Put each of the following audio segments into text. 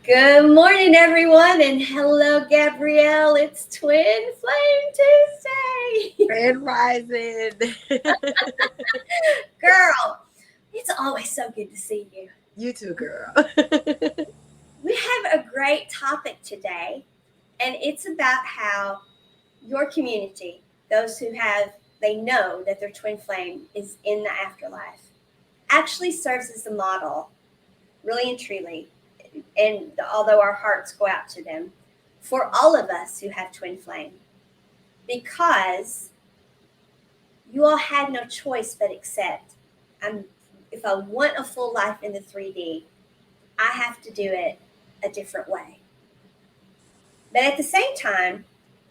Good morning, everyone, and hello, Gabrielle. It's Twin Flame Tuesday. Grand Rising. Girl, it's always so good to see you. You too, girl. We have a great topic today, and it's about how your community, those who they know that their twin flame is in the afterlife, actually serves as a model, really and truly. And although our hearts go out to them, for all of us who have twin flame, because you all had no choice but accept. If I want a full life in the 3D, I have to do it a different way. But at the same time,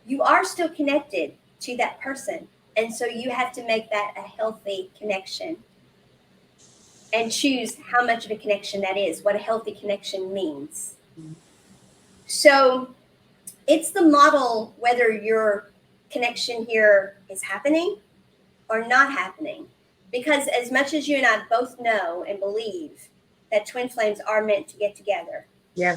you are still connected to that person. And so you have to make that a healthy connection and choose how much of a connection that is, what a healthy connection means. So it's the model whether your connection here is happening or not happening. Because as much as you and I both know and believe that twin flames are meant to get together. Yeah.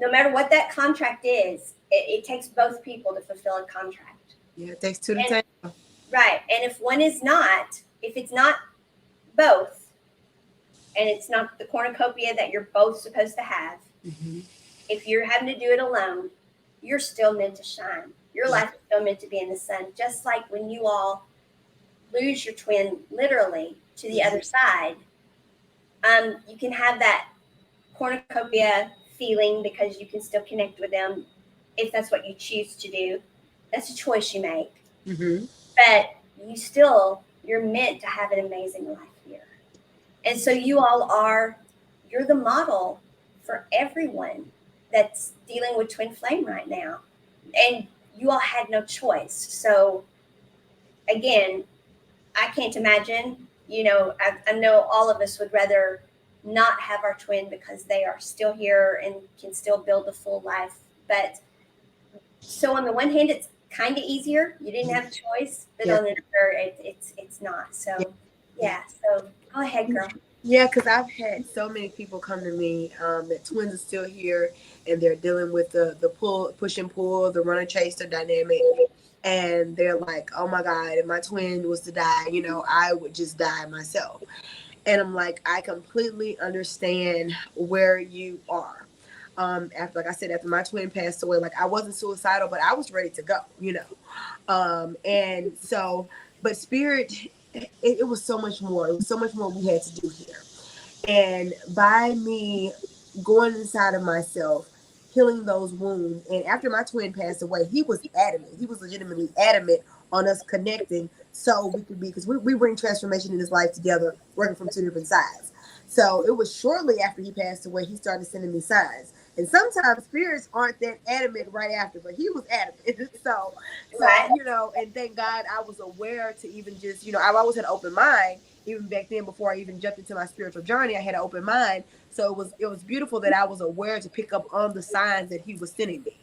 No matter what that contract is, it takes both people to fulfill a contract. Yeah, it takes two to tango. Right. And if one is not, if it's not both, and it's not the cornucopia that you're both supposed to have, if you're having to do it alone, you're still meant to shine. Your life is still meant to be in the sun. Just like when you all lose your twin literally to the other side, you can have that cornucopia feeling because you can still connect with them if that's what you choose to do. That's a choice you make. But you're meant to have an amazing life here. And so you're the model for everyone that's dealing with twin flame right now. And you all had no choice. So again, I can't imagine, I know all of us would rather not have our twin because they are still here and can still build a full life. But so on the one hand, it's kind of easier. You didn't have a choice, but on the other, it's not. So so go ahead, girl. Yeah, because I've had so many people come to me that twins are still here and they're dealing with the push and pull, the runner chaser dynamic. And they're like, oh my God, if my twin was to die, I would just die myself. And I'm like, I completely understand where you are. After, like I said, after my twin passed away, like I wasn't suicidal, but I was ready to go, and so, but spirit, it was so much more. It was so much more we had to do here. And by me going inside of myself, healing those wounds, and after my twin passed away, he was adamant. He was legitimately adamant on us connecting so we could be, because we bring transformation in his life together, working from two different sides. So it was shortly after he passed away, he started sending me signs. And sometimes spirits aren't that adamant right after, but he was adamant. so and thank God I was aware to even just, I've always had an open mind. Even back then, before I even jumped into my spiritual journey, I had an open mind. So it was beautiful that I was aware to pick up on the signs that he was sending me.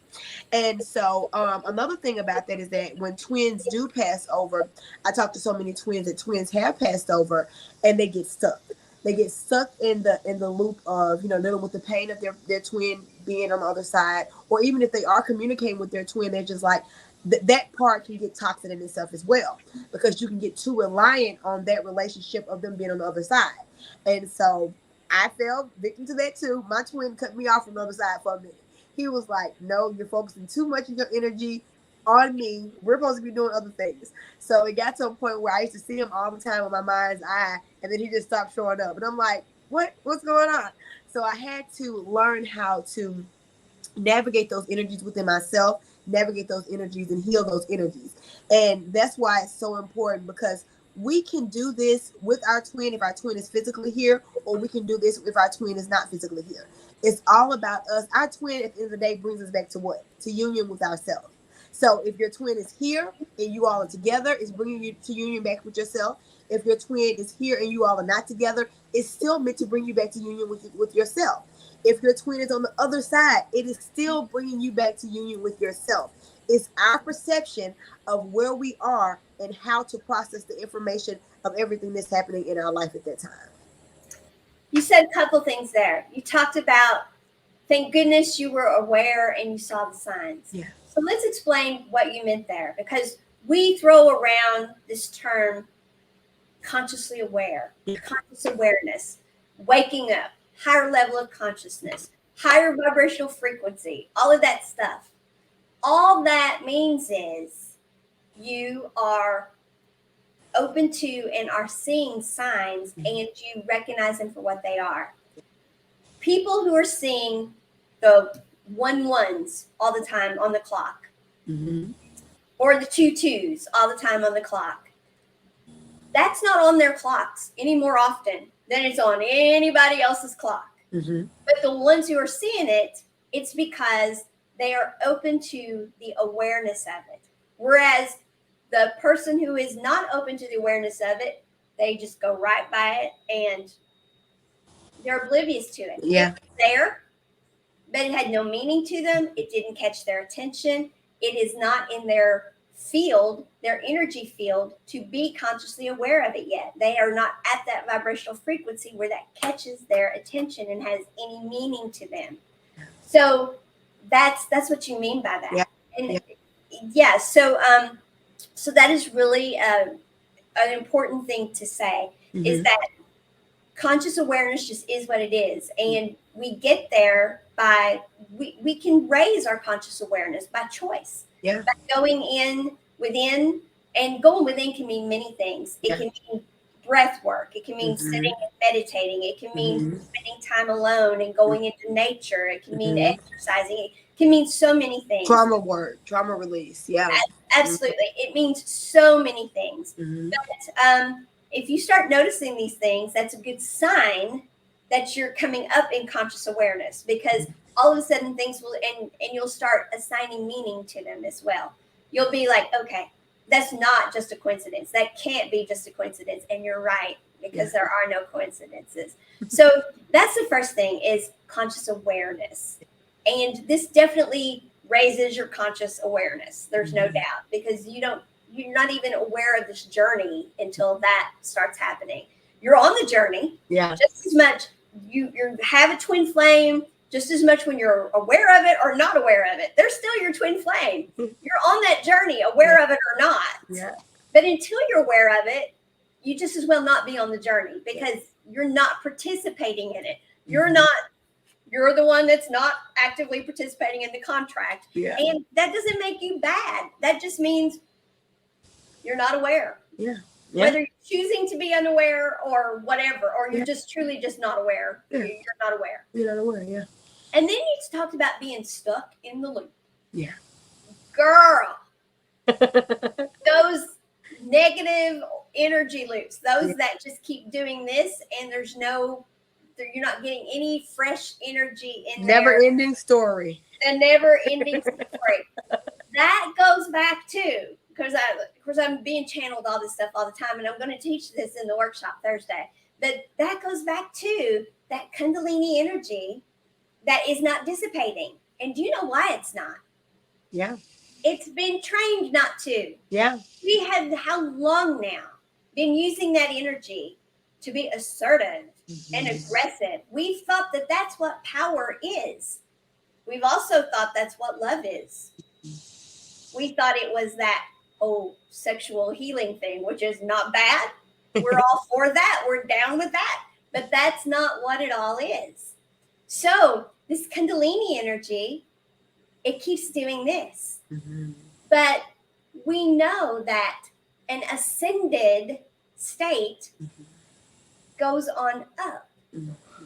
And so another thing about that is that when twins do pass over, I talk to so many twins that twins have passed over and they get stuck. They get stuck in the loop of, dealing with the pain of their twin being on the other side, or even if they are communicating with their twin, they're just like, that part can get toxic in itself as well, because you can get too reliant on that relationship of them being on the other side. And so I fell victim to that too. My twin cut me off from the other side for a minute. He was like, no, you're focusing too much of your energy on me. We're supposed to be doing other things. So it got to a point where I used to see him all the time with my mind's eye, and then he just stopped showing up. And I'm like, what's going on? So I had to learn how to navigate those energies within myself, navigate those energies and heal those energies. And that's why it's so important, because we can do this with our twin if our twin is physically here, or we can do this if our twin is not physically here. It's all about us. Our twin at the end of the day brings us back to what? To union with ourselves. So if your twin is here and you all are together, it's bringing you to union back with yourself. If your twin is here and you all are not together, it's still meant to bring you back to union with yourself. If your twin is on the other side, it is still bringing you back to union with yourself. It's our perception of where we are and how to process the information of everything that's happening in our life at that time. You said a couple things there. You talked about Thank goodness you were aware and you saw the signs. Yeah. So let's explain what you meant there, because we throw around this term consciously aware, conscious awareness, waking up, higher level of consciousness, higher vibrational frequency, all of that stuff. All that means is you are open to and are seeing signs, and you recognize them for what they are. People who are seeing the 1-1s all the time on the clock, or the 2-2s all the time on the clock, that's not on their clocks any more often than it's on anybody else's clock. But the ones who are seeing it, it's because they are open to the awareness of it. Whereas the person who is not open to the awareness of it, they just go right by it and they're oblivious to it. Yeah. It's there, but it had no meaning to them. It didn't catch their attention. It is not in their field, their energy field, to be consciously aware of it yet. They are not at that vibrational frequency where that catches their attention and has any meaning to them. So that's what you mean by that. Yeah. And yeah, so that is really an important thing to say, is that conscious awareness just is what it is. And we get there by, we can raise our conscious awareness by choice. Yeah. By going in within, and going within can mean many things. It can mean breath work. It can mean sitting and meditating. It can mean spending time alone and going into nature. It can mean exercising. It can mean so many things. Trauma work, trauma release. Yeah. Absolutely. It means so many things. But if you start noticing these things, that's a good sign that you're coming up in conscious awareness, because all of a sudden things will, and you'll start assigning meaning to them as well. You'll be like, okay, that's not just a coincidence. That can't be just a coincidence. And you're right, because there are no coincidences. So that's the first thing, is conscious awareness. And this definitely raises your conscious awareness. There's no doubt, because you're not even aware of this journey until that starts happening. You're on the journey. Yeah. Just as much, you have a twin flame, just as much when you're aware of it or not aware of it. They're still your twin flame. You're on that journey, aware of it or not. Yeah. But until you're aware of it, you just as well not be on the journey, because you're not participating in it. You're the one that's not actively participating in the contract. Yeah. And that doesn't make you bad. That just means you're not aware. Yeah. Whether you're choosing to be unaware or whatever, or you're just truly just not aware. You're not aware. You're not aware, yeah. And then you talked about being stuck in the loop. Yeah. Girl. Those negative energy loops, those that just keep doing this, and you're not getting any fresh energy in there. Never ending story. A never ending story. That goes back to, because of course I'm being channeled all this stuff all the time, and I'm going to teach this in the workshop Thursday. But that goes back to that Kundalini energy that is not dissipating. And do you know why it's not? Yeah. It's been trained not to. Yeah. We have, how long now, been using that energy to be assertive and aggressive. We've thought that that's what power is. We've also thought that's what love is. We thought it was that sexual healing thing, which is not bad. We're all for that. We're down with that. But that's not what it all is. So this Kundalini energy, it keeps doing this. But we know that an ascended state goes on up,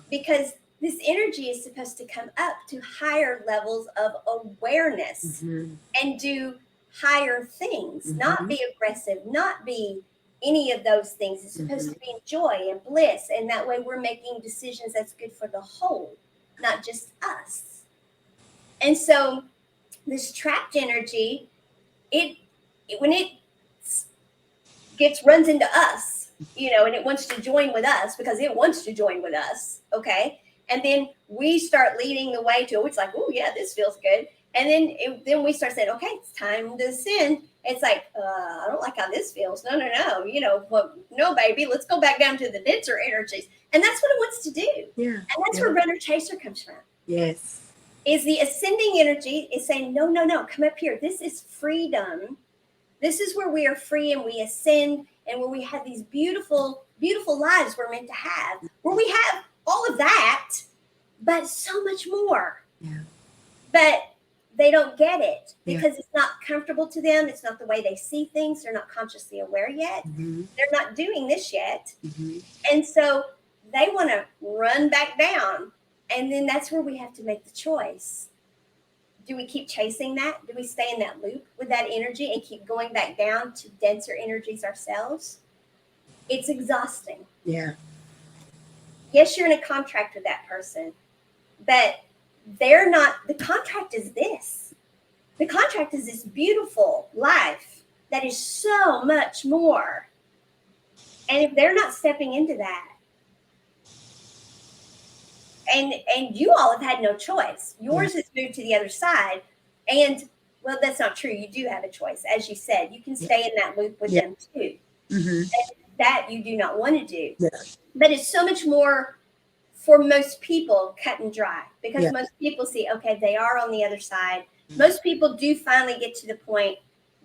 because this energy is supposed to come up to higher levels of awareness and do higher things, not be aggressive, not be any of those things. It's supposed to be in joy and bliss. And that way we're making decisions that's good for the whole, not just us. And so this trapped energy, when it runs into us, and it wants to join with us, because it wants to join with us. Okay. And then we start leading the way to it. It's like, oh yeah, this feels good. And then we start saying, okay, it's time to ascend. It's like, I don't like how this feels. No. No, baby, let's go back down to the denser energies. And that's what it wants to do. Yeah. And that's where runner chaser comes from. Yes. is the ascending energy is saying, no, no, no, come up here. This is freedom. This is where we are free and we ascend and where we have these beautiful, beautiful lives we're meant to have, where we have all of that, but so much more. Yeah. But they don't get it because it's not comfortable to them. It's not the way they see things. They're not consciously aware yet. Mm-hmm. They're not doing this yet. Mm-hmm. And so they want to run back down. And then that's where we have to make the choice. Do we keep chasing that? Do we stay in that loop with that energy and keep going back down to denser energies ourselves? It's exhausting. Yeah. Yes, you're in a contract with that person, but they're not. The contract is this. The contract is this beautiful life that is so much more. And if they're not stepping into that, and you all have had no choice. Yours has moved to the other side. And, well, that's not true. You do have a choice. As you said, you can stay in that loop with them too. Mm-hmm. And that you do not want to do. Yeah. But it's so much more, for most people, cut and dry. Because most people see, okay, they are on the other side. Mm-hmm. Most people do finally get to the point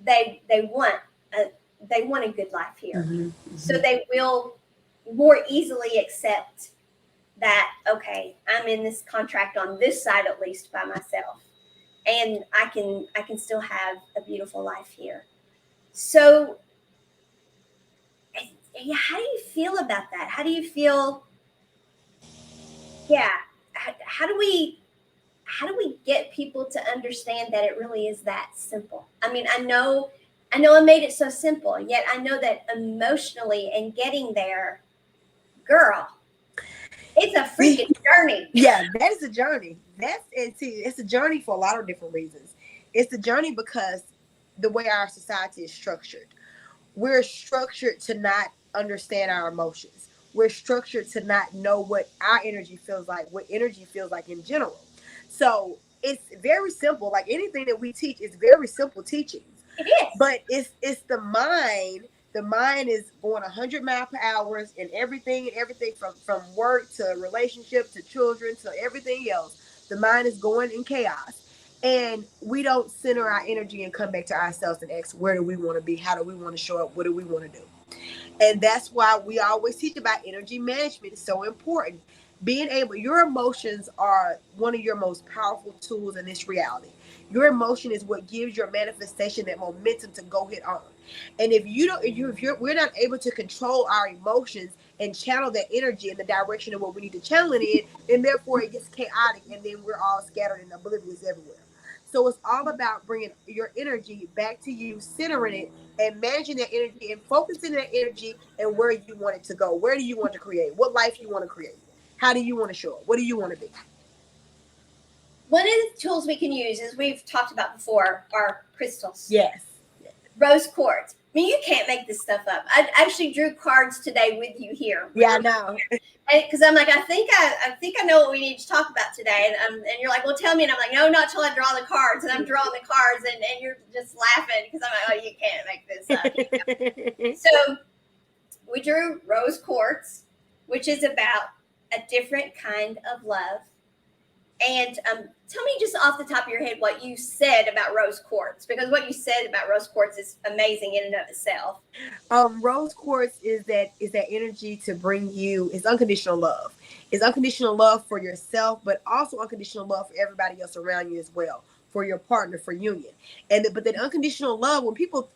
they want a good life here. Mm-hmm. Mm-hmm. So they will more easily accept that, okay, I'm in this contract on this side at least by myself, and I can still have a beautiful life here. So, yeah, how do you feel about that? How do you feel? Yeah, how do we get people to understand that it really is that simple? I mean, I know I made it so simple, yet I know that emotionally and getting there, girl, it's a freaking journey. Yeah, that is a journey. It's a journey for a lot of different reasons. It's a journey because the way our society is structured. We're structured to not understand our emotions. We're structured to not know what our energy feels like, what energy feels like in general. So it's very simple. Like anything that we teach is very simple teachings. It is. But it's the mind. The mind is going 100 miles per hour in everything from work to relationship to children to everything else. The mind is going in chaos. And we don't center our energy and come back to ourselves and ask, where do we want to be? How do we want to show up? What do we want to do? And that's why we always teach about energy management. It's so important. Your emotions are one of your most powerful tools in this reality. Your emotion is what gives your manifestation that momentum to go hit on. And if we're not able to control our emotions and channel that energy in the direction of what we need to channel it in, then therefore it gets chaotic, and then we're all scattered and oblivious everywhere. So it's all about bringing your energy back to you, centering it, and managing that energy and focusing that energy and where you want it to go. Where do you want to create? What life you want to create? How do you want to show up? What do you want to be? One of the tools we can use, as we've talked about before, are crystals. Yes. Rose quartz. I mean, you can't make this stuff up. I actually drew cards today with you here. Yeah, I know. Because I'm like, I think I know what we need to talk about today. And you're like, well, tell me. And I'm like, no, not till I draw the cards. And I'm drawing the cards, and you're just laughing because I'm like, oh, you can't make this up. So we drew rose quartz, which is about a different kind of love. And tell me just off the top of your head what you said about rose quartz, because what you said about rose quartz is amazing in and of itself. Rose quartz is that energy to bring you is unconditional love. It's unconditional love for yourself, but also unconditional love for everybody else around you as well, for your partner, for union. But that unconditional love, when people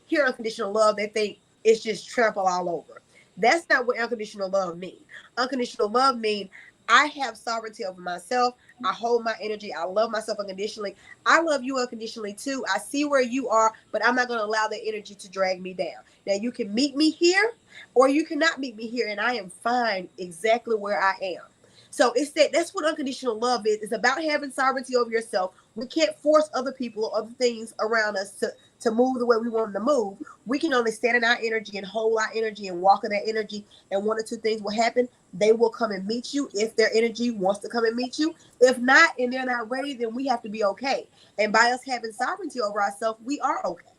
hear unconditional love, they think it's just trample all over. That's not what unconditional love means. Unconditional love means I have sovereignty over myself. I hold my energy. I love myself unconditionally. I love you unconditionally too. I see where you are, but I'm not going to allow that energy to drag me down. Now, you can meet me here or you cannot meet me here, and I am fine exactly where I am. So that's what unconditional love is. It's about having sovereignty over yourself. We can't force other people or other things around us to move the way we want them to move. We can only stand in our energy and hold our energy and walk in that energy. And one or two things will happen. They will come and meet you if their energy wants to come and meet you. If not, and they're not ready, then we have to be okay. And by us having sovereignty over ourselves, we are okay.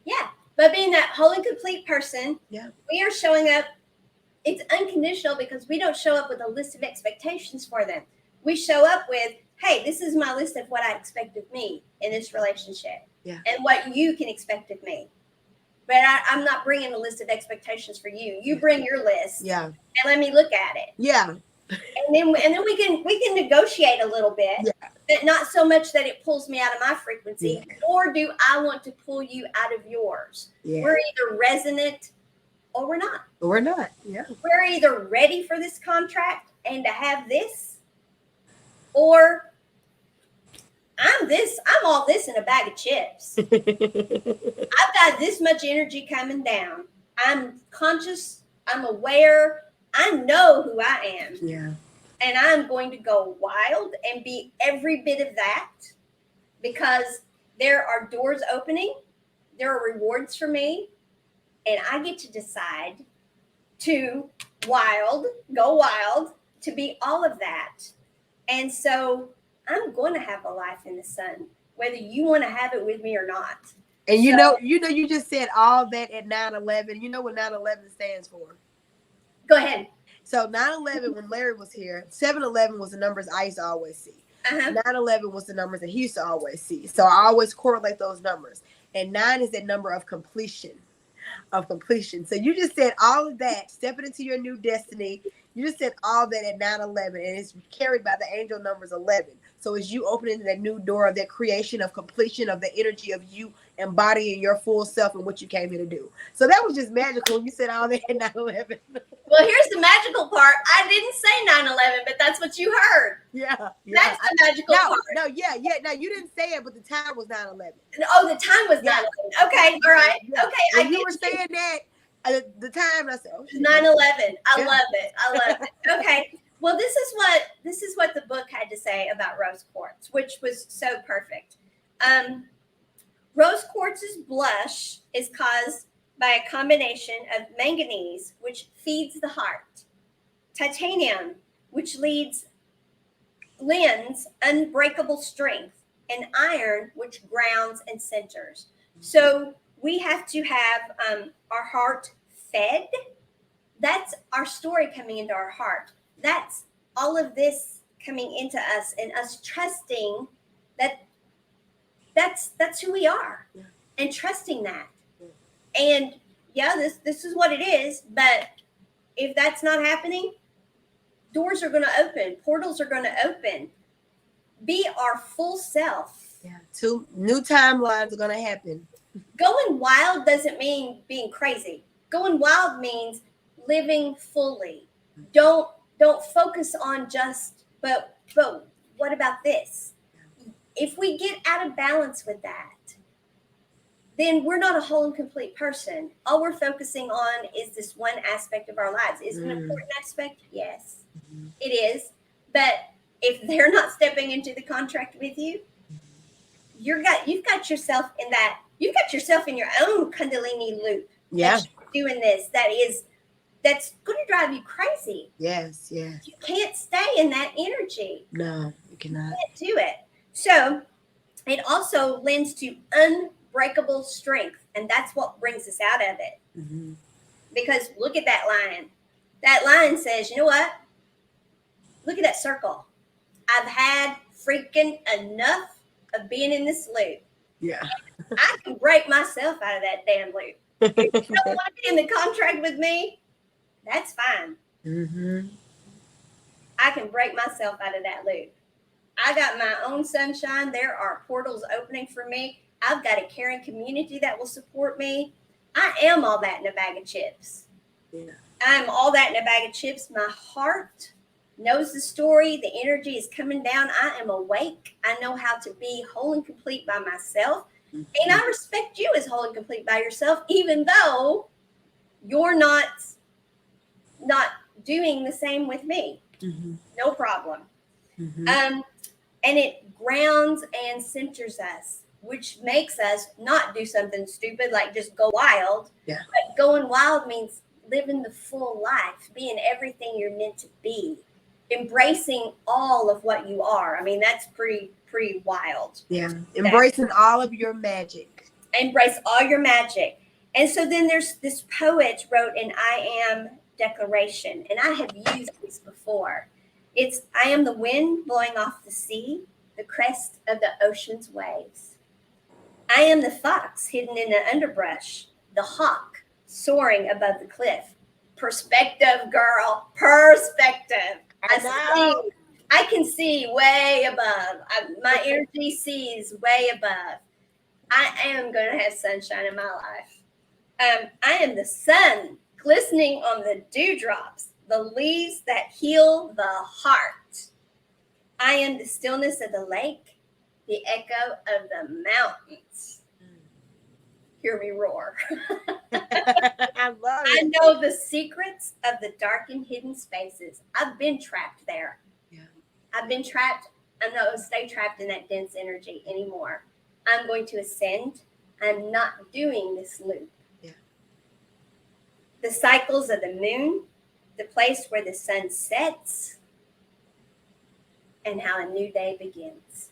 Yeah. But being that whole and complete person, we are showing up. It's unconditional because we don't show up with a list of expectations for them. We show up with, hey, this is my list of what I expect of me in this relationship, Yeah. and what you can expect of me. But I'm not bringing a list of expectations for you. You bring your list, Yeah. and let me look at it. Yeah. And then we can negotiate a little bit, Yeah. but not so much that it pulls me out of my frequency, Yeah. nor do I want to pull you out of yours. Yeah. We're either resonant or we're not. We're not. Yeah. We're either ready for this contract and to have this, or I'm all this in a bag of chips. I've got this much energy coming down. I'm conscious, I'm aware, I know who I am. Yeah. And I'm going to go wild and be every bit of that, because there are doors opening, there are rewards for me, and I get to decide to go wild, to be all of that. And so I'm going to have a life in the sun, whether you want to have it with me or not. And you just said all that at 9/11. You know what 9/11 stands for? Go ahead. So 9/11, when Larry was here, 7/11 was the numbers I used to always see. 9/11 was the numbers that he used to always see. So I always correlate those numbers. And 9 is that number of completion. So you just said all of that, stepping into your new destiny. You just said all that at 9/11, and it's carried by the angel numbers 11. So it's you opening that new door of that creation of completion of the energy of you embodying your full self and what you came here to do. So that was just magical when you said all that at 9/11. Well, here's the magical part. I didn't say 9/11, but that's what you heard. Yeah. That's the magical part. No, you didn't say it, but the time was 9/11. Oh, the time was 9/11. Okay, all right. Yeah. Okay, when you were saying that, the time, I said, oh, 9/11. I love it. Okay. Well, this is what the book had to say about rose quartz, which was so perfect. Rose quartz's blush is caused by a combination of manganese, which feeds the heart, titanium, which lends unbreakable strength, and iron, which grounds and centers. So we have to have our heart fed. That's our story coming into our heart. That's all of this coming into us, and us trusting that that's who we are, and trusting that. And yeah, this is what it is. But if that's not happening, doors are going to open, portals are going to open. Be our full self. Yeah, 2 new timelines are going to happen. Going wild doesn't mean being crazy. Going wild means living fully. Don't focus on just, but what about this? If we get out of balance with that, then we're not a whole and complete person. All we're focusing on is this one aspect of our lives. Is it an important aspect? Yes, it is. But if they're not stepping into the contract with you, you've got yourself in that. You've got yourself in your own Kundalini loop. Yeah, doing this. That's going to drive you crazy. Yes. You can't stay in that energy. No, you cannot. You can't do it. So it also lends to unbreakable strength, and that's what brings us out of it. Mm-hmm. Because look at that line. That line says, you know what? Look at that circle. I've had freaking enough of being in this loop. Yeah. I can break myself out of that damn loop. If you don't want to be in the contract with me, that's fine. Mm-hmm. I can break myself out of that loop. I got my own sunshine. There are portals opening for me. I've got a caring community that will support me. I am all that in a bag of chips. Yeah. I'm all that in a bag of chips. My heart knows the story. The energy is coming down. I am awake. I know how to be whole and complete by myself. Mm-hmm. And I respect you as whole and complete by yourself, even though you're not doing the same with me. Mm-hmm. No problem. Mm-hmm. And it grounds and centers us, which makes us not do something stupid like just go wild. Yeah. But going wild means living the full life, being everything you're meant to be, embracing all of what you are. I mean, that's pretty wild. Yeah. Embracing all of your magic. Embrace all your magic. And so then there's this poet wrote an I am declaration, and I have used this before. I am the wind blowing off the sea, the crest of the ocean's waves. I am the fox hidden in the underbrush, the hawk soaring above the cliff. Perspective, girl, perspective. I can see way above. My energy sees way above. I am going to have sunshine in my life. I am the sun glistening on the dewdrops, the leaves that heal the heart. I am the stillness of the lake, the echo of the mountains. Hear me roar. I love I it. know the secrets of the dark and hidden spaces. I've been trapped there. Yeah. I've been trapped. I'm not going to stay trapped in that dense energy anymore. I'm going to ascend. I'm not doing this loop. Yeah. The cycles of the moon, the place where the sun sets, and how a new day begins.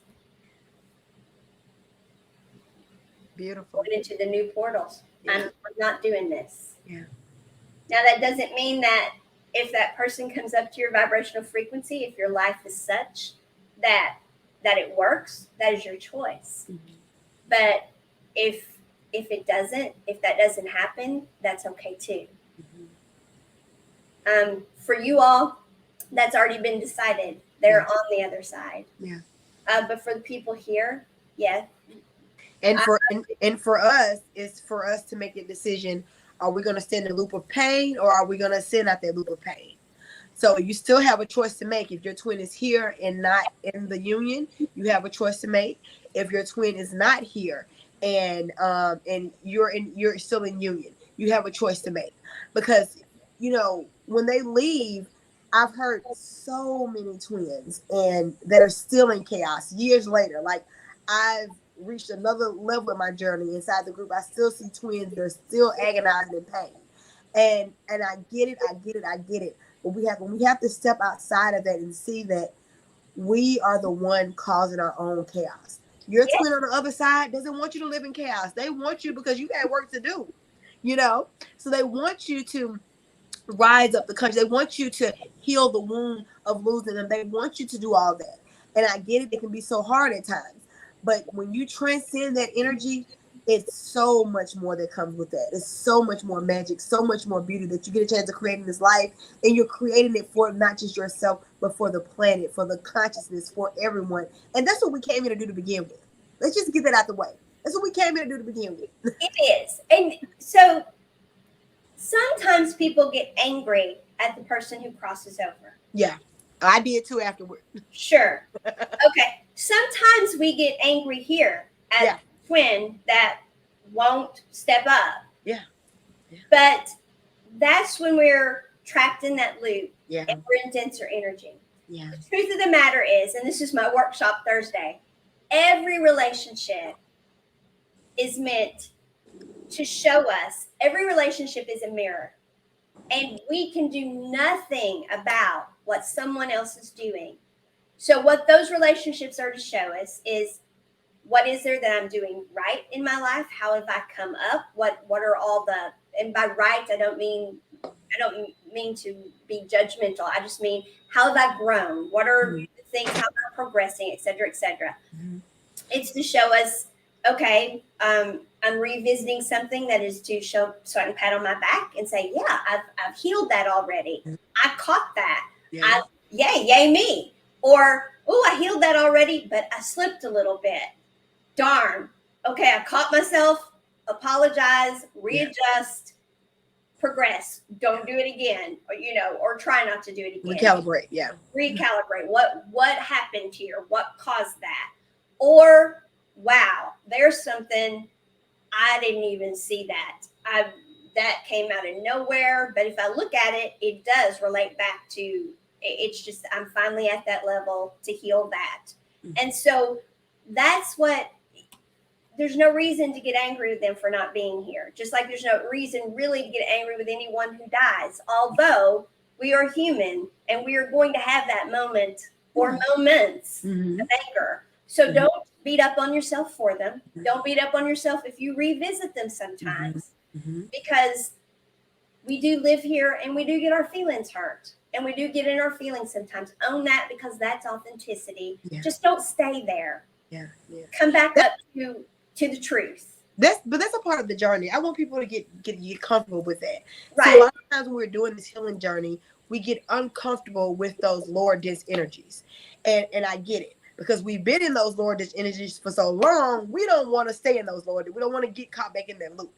Beautiful. Going into the new portals. Yeah. I'm not doing this. Yeah. Now, that doesn't mean that if that person comes up to your vibrational frequency, if your life is such that it works, that is your choice. Mm-hmm. But if that doesn't happen, that's okay too. Mm-hmm. For you all, that's already been decided. They're on the other side. Yeah. But for the people here, yeah. And for us, it's for us to make a decision. Are we going to stay in the loop of pain, or are we going to send out that loop of pain? So you still have a choice to make. If your twin is here and not in the union, you have a choice to make. If your twin is not here and you're still in union, you have a choice to make. Because when they leave, I've heard so many twins and that are still in chaos years later. Like, I've reached another level in my journey inside the group. I still see twins that are still agonizing in pain. And I get it. But when we have to step outside of that and see that we are the one causing our own chaos. Your twin on the other side doesn't want you to live in chaos. They want you because you got work to do, So they want you to rise up the country. They want you to heal the wound of losing them. They want you to do all that. And I get it. It can be so hard at times. But when you transcend that energy, it's so much more that comes with that. It's so much more magic, so much more beauty that you get a chance to create in this life. And you're creating it for not just yourself, but for the planet, for the consciousness, for everyone. And that's what we came here to do to begin with. Let's just get that out the way. That's what we came here to do to begin with. It is. And so sometimes people get angry at the person who crosses over. Yeah, I did too afterward. Sure. Okay. Sometimes we get angry here at twin that won't step up. Yeah. But that's when we're trapped in that loop. Yeah. And we're in denser energy. Yeah. The truth of the matter is, and this is my workshop Thursday, every relationship is meant to show us, every relationship is a mirror. And we can do nothing about what someone else is doing. So what those relationships are to show us is, what is there that I'm doing right in my life? How have I come up? What are all the, and by right, I don't mean to be judgmental. I just mean, how have I grown? What are the things, how am I progressing, et cetera, et cetera. Mm-hmm. It's to show us, okay, I'm revisiting something that is to show, so I can pat on my back and say, yeah, I've healed that already. I caught that. Yeah. Yay me. Or, oh, I healed that already, but I slipped a little bit. Darn. Okay, I caught myself. Apologize, readjust, progress. Don't do it again, or try not to do it again. Recalibrate, yeah. Recalibrate. What happened here? What caused that? Or, wow, there's something I didn't even see that. That came out of nowhere. But if I look at it, it does relate back to, it's just, I'm finally at that level to heal that. Mm-hmm. And so that's what, there's no reason to get angry with them for not being here. Just like there's no reason really to get angry with anyone who dies. Although we are human and we are going to have that moment or moments of anger. So don't beat up on yourself for them. Don't beat up on yourself if you revisit them sometimes. Because We do live here and we do get our feelings hurt. And we do get in our feelings sometimes. Own that, because that's authenticity. Yeah. Just don't stay there. Yeah. Yeah. Come back up to the truth. That's a part of the journey. I want people to get comfortable with that. Right. So a lot of times when we're doing this healing journey, we get uncomfortable with those lower dense energies. And I get it. Because we've been in those lower dense energies for so long, we don't want to stay in those lower. We don't want to get caught back in that loop.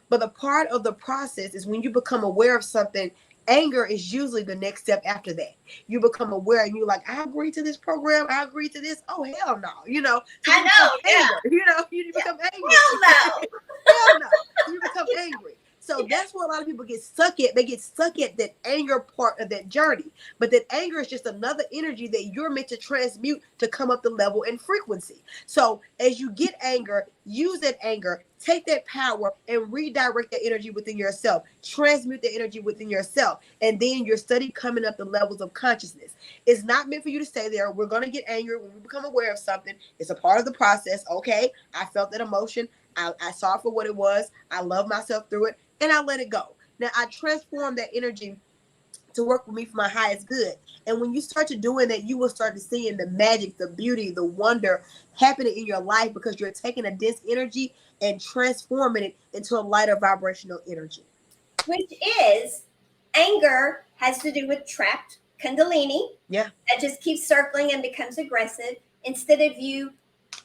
But the part of the process is when you become aware of something, anger is usually the next step after that. You become aware and you're like, I agree to this program. I agree to this. Oh, hell no. You know, so I know. Yeah. anger. You know, you become angry. Hell no. Hell no. You become angry. So that's what a lot of people get stuck at. They get stuck at that anger part of that journey. But that anger is just another energy that you're meant to transmute to come up the level and frequency. So as you get anger, use that anger, take that power and redirect that energy within yourself. Transmute the energy within yourself. And then you're steady coming up the levels of consciousness. It's not meant for you to stay there. We're going to get angry when we become aware of something. It's a part of the process. Okay, I felt that emotion. I saw it for what it was. I love myself through it. And I let it go. Now I transform that energy to work with me for my highest good. And when you start to doing that, you will start to seeing the magic, the beauty, the wonder happening in your life, because you're taking a dense energy and transforming it into a lighter vibrational energy. Which is, anger has to do with trapped Kundalini. Yeah. That just keeps circling and becomes aggressive, instead of you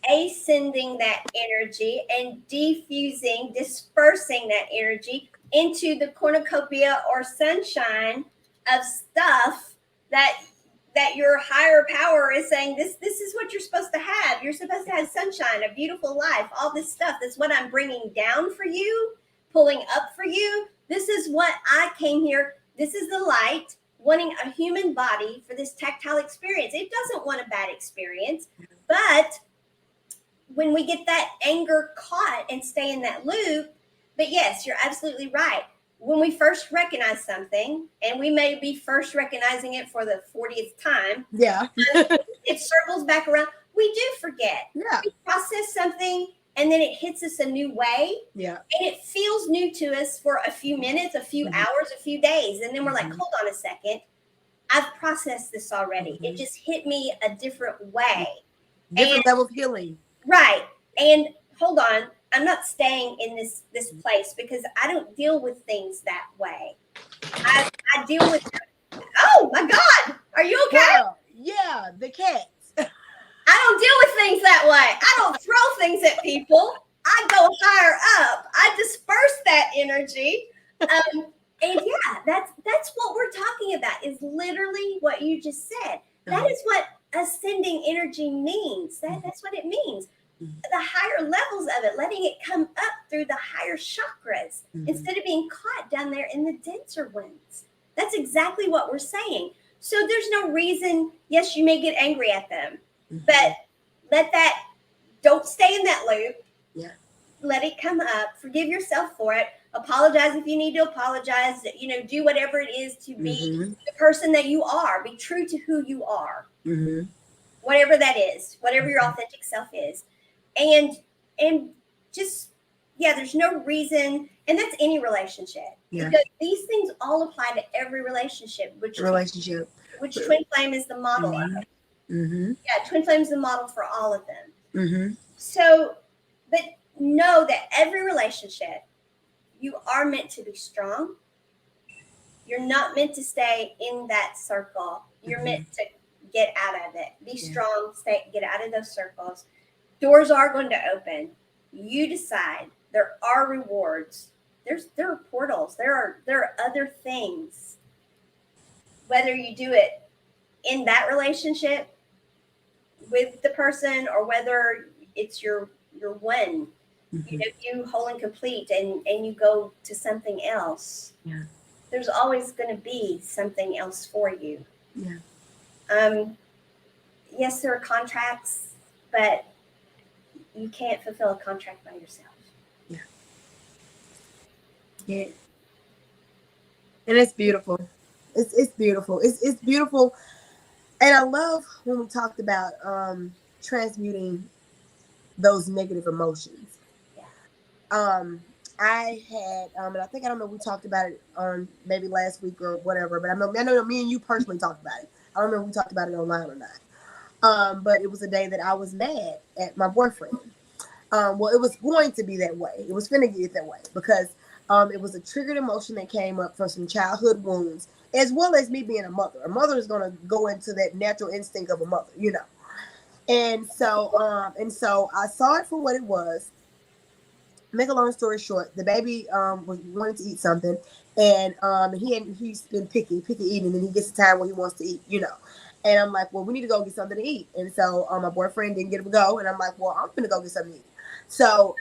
ascending that energy and dispersing that energy into the cornucopia or sunshine of stuff that your higher power is saying, this is what you're supposed to have. You're supposed to have sunshine, a beautiful life, all this stuff. That's what I'm bringing down for you, pulling up for you. This is what I came here. This is the light, wanting a human body for this tactile experience. It doesn't want a bad experience, but when we get that anger caught and stay in that loop. But yes, you're absolutely right. When we first recognize something, and we may be first recognizing it for the 40th time, Yeah. it circles back around. We do forget. Yeah. We process something and then it hits us a new way. Yeah. And it feels new to us for a few minutes, a few hours, a few days. And then we're like, hold on a second. I've processed this already. It just hit me a different way. Different level of healing. Right. And hold on, I'm not staying in this place because I don't deal with things that way. I deal with, oh my God, are you okay? Well, yeah, the cats. I don't deal with things that way. I don't throw things at people. I go higher up. I disperse that energy. And yeah, that's what we're talking about, is literally what you just said. That is what ascending energy means. That's what it means. The higher levels of it, letting it come up through the higher chakras instead of being caught down there in the denser ones. That's exactly what we're saying. So there's no reason, yes, you may get angry at them, but don't stay in that loop. Yeah. Let it come up. Forgive yourself for it. Apologize if you need to apologize. Do whatever it is to be the person that you are. Be true to who you are. Whatever that is, whatever your authentic self is. And just, yeah, there's no reason, and that's any relationship. Yeah. Because these things all apply to every relationship. Which twin flame is the model of. Yeah, twin flame is the model for all of them. So, but know that every relationship, you are meant to be strong. You're not meant to stay in that circle. You're meant to get out of it. Be strong, get out of those circles. Doors are going to open. You decide. There are rewards. There are portals. There are other things. Whether you do it in that relationship with the person, or whether it's your one, you whole and complete, and you go to something else. Yeah. There's always going to be something else for you. Yeah. Yes, there are contracts, but you can't fulfill a contract by yourself. Yeah. Yeah. And it's beautiful. It's beautiful. It's beautiful. And I love when we talked about transmuting those negative emotions. Yeah. I had, and I think, I don't know, we talked about it on maybe last week or whatever, but I know me and you personally talked about it. I don't remember if we talked about it online or not. But it was a day that I was mad at my boyfriend. Well, it was going to be that way. It was finna get that way because it was a triggered emotion that came up from some childhood wounds, as well as me being a mother. A mother is gonna go into that natural instinct of a mother, you know. And so I saw it for what it was. Make a long story short, the baby was wanting to eat something, and he's been picky eating, and he gets the time when he wants to eat, you know. And I'm like, well, we need to go get something to eat. And so my boyfriend didn't get him to go, and I'm like, well, I'm gonna go get something to eat. So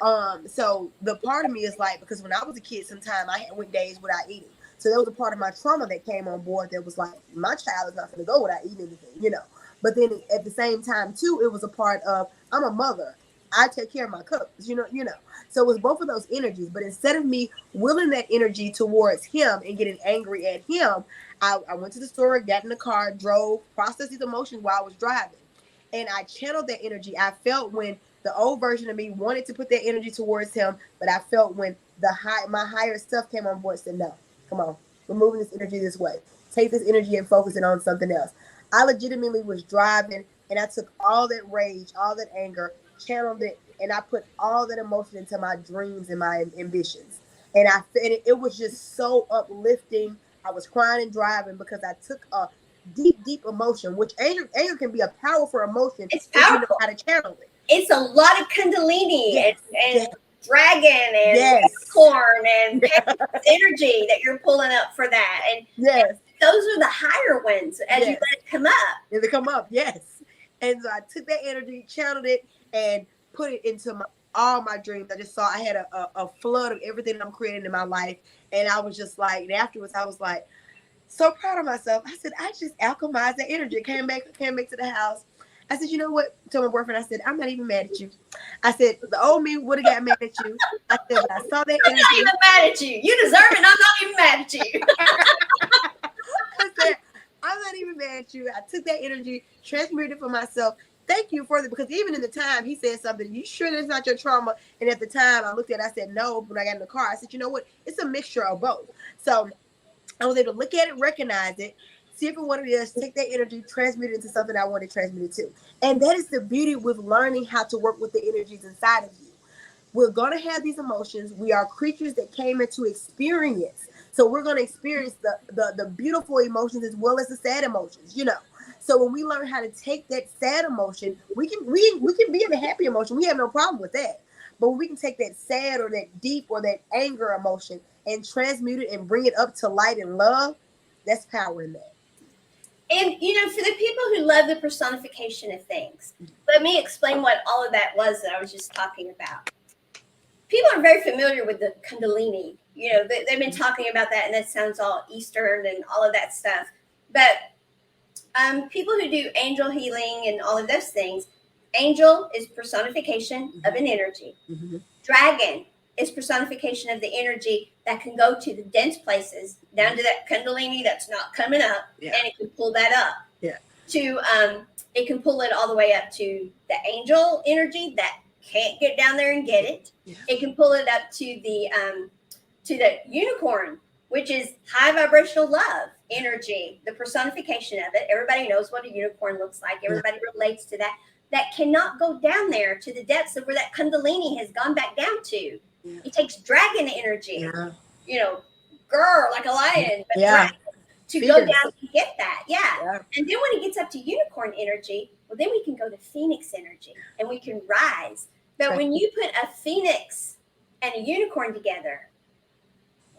the part of me is like, because when I was a kid, sometimes went days without eating. So there was a part of my trauma that came on board that was like, my child is not gonna go without eating anything, you know. But then at the same time too, it was a part of, I'm a mother. I take care of my cubs, you know. So it was both of those energies. But instead of me willing that energy towards him and getting angry at him, I went to the store, got in the car, drove, processed these emotions while I was driving. And I channeled that energy. I felt when the old version of me wanted to put that energy towards him, but I felt when my higher self came on board and said, no, come on, we're moving this energy this way. Take this energy and focus it on something else. I legitimately was driving, and I took all that rage, all that anger, channeled it, and I put all that emotion into my dreams and my ambitions. And it was just so uplifting. I was crying and driving because I took a deep emotion, which anger can be a powerful emotion It's if you know powerful. how to channel it. It's a lot of Kundalini Yes, and yes, dragon and yes, unicorn and Pegasus energy that you're pulling up for that. And yes, those are the higher ones as you yes. let it come up. And they come up, yes. And so I took that energy, channeled it, and put it into all my dreams. I just saw I had a flood of everything I'm creating in my life. And I was just like, and afterwards I was like, so proud of myself. I said, I just alchemized that energy. Came back to the house. I said, you know what? I told my boyfriend, I said, I'm not even mad at you. I said, the old me would have got mad at you. I said, but I saw that I'm not energy. even mad at you. You deserve it. I'm not even mad at you. I said, I'm not even mad at you. I took that energy, transmuted it for myself. Thank you for it, because even in the time he said something, you sure that's not your trauma? And at the time I looked at it, I said, no. When I got in the car, I said, you know what? It's a mixture of both. So I was able to look at it, recognize it, see if it what it is, take that energy, transmute it into something I want to transmute it to. And that is the beauty with learning how to work with the energies inside of you. We're going to have these emotions. We are creatures that came into experience. So we're going to experience the beautiful emotions as well as the sad emotions, you know. So when we learn how to take that sad emotion, we can be in a happy emotion. We have no problem with that. But when we can take that sad or that deep or that anger emotion and transmute it and bring it up to light and love, that's power in that. And, for the people who love the personification of things, let me explain what all of that was that I was just talking about. People are very familiar with the Kundalini. They've been talking about that, and that sounds all Eastern and all of that stuff. But people who do angel healing and all of those things, angel is personification of an energy. Mm-hmm. Dragon is personification of the energy that can go to the dense places, down to that Kundalini that's not coming up, Yeah. and it can pull that up. Yeah. It can pull it all the way up to the angel energy that can't get down there and get it. Yeah. It can pull it up to the unicorn, which is high vibrational love energy, the personification of it. Everybody knows what a unicorn looks like. Everybody relates to that. That cannot go down there to the depths of where that Kundalini has gone back down to. Yeah. It takes dragon energy, girl, like a lion, but dragon, to go down and get that. Yeah. And then when it gets up to unicorn energy, well, then we can go to phoenix energy and we can rise. But when you put a phoenix and a unicorn together,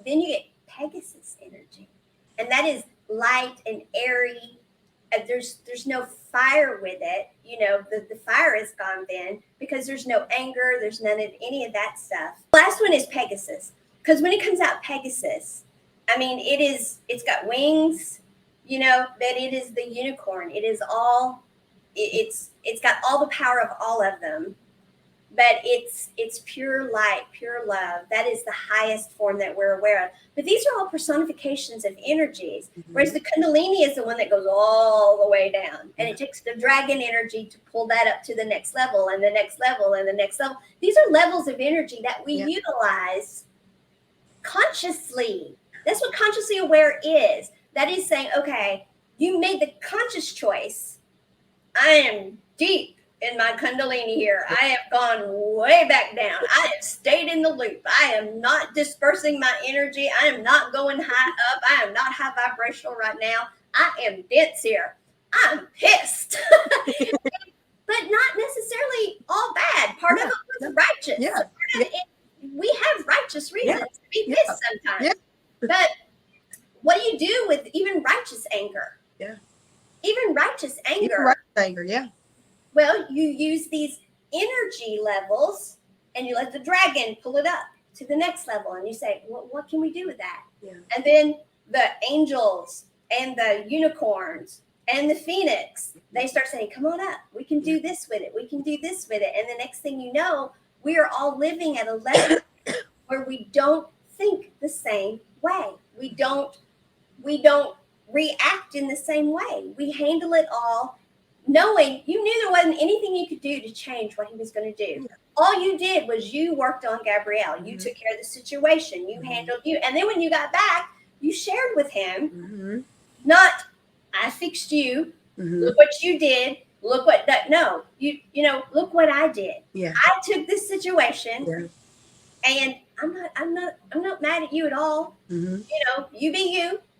then you get Pegasus energy. And that is light and airy. There's no fire with it. The fire is gone then because there's no anger. There's none of any of that stuff. Last one is Pegasus. Because when it comes out Pegasus, it's got wings, but it is the unicorn. It is all, it's got all the power of all of them. But it's pure light, pure love. That is the highest form that we're aware of. But these are all personifications of energies. Mm-hmm. Whereas the Kundalini is the one that goes all the way down. And it takes the dragon energy to pull that up to the next level and the next level and the next level. These are levels of energy that we utilize consciously. That's what consciously aware is. That is saying, okay, you made the conscious choice. I am deep in my Kundalini here. I have gone way back down. I have stayed in the loop. I am not dispersing my energy. I am not going high up. I am not high vibrational right now. I am dense here. I'm pissed. But not necessarily all bad. Part of it was righteous. Yeah. Part of it, we have righteous reasons to be pissed sometimes. Yeah. But what do you do with even righteous anger? Yeah. Even righteous anger. Yeah. Well, you use these energy levels and you let the dragon pull it up to the next level. And you say, well, what can we do with that? Yeah. And then the angels and the unicorns and the phoenix, they start saying, come on up. We can do this with it. We can do this with it. And the next thing you know, we are all living at a level where we don't think the same way. We don't react in the same way. We handle it all knowing you knew there wasn't anything you could do to change what he was going to do. Yeah. All you did was you worked on Gabrielle. You took care of the situation. You handled you. And then when you got back, you shared with him, not, I fixed you. Look what you did. Look what that. No, you know, look what I did. Yeah. I took this situation and I'm not mad at you at all. You know, you be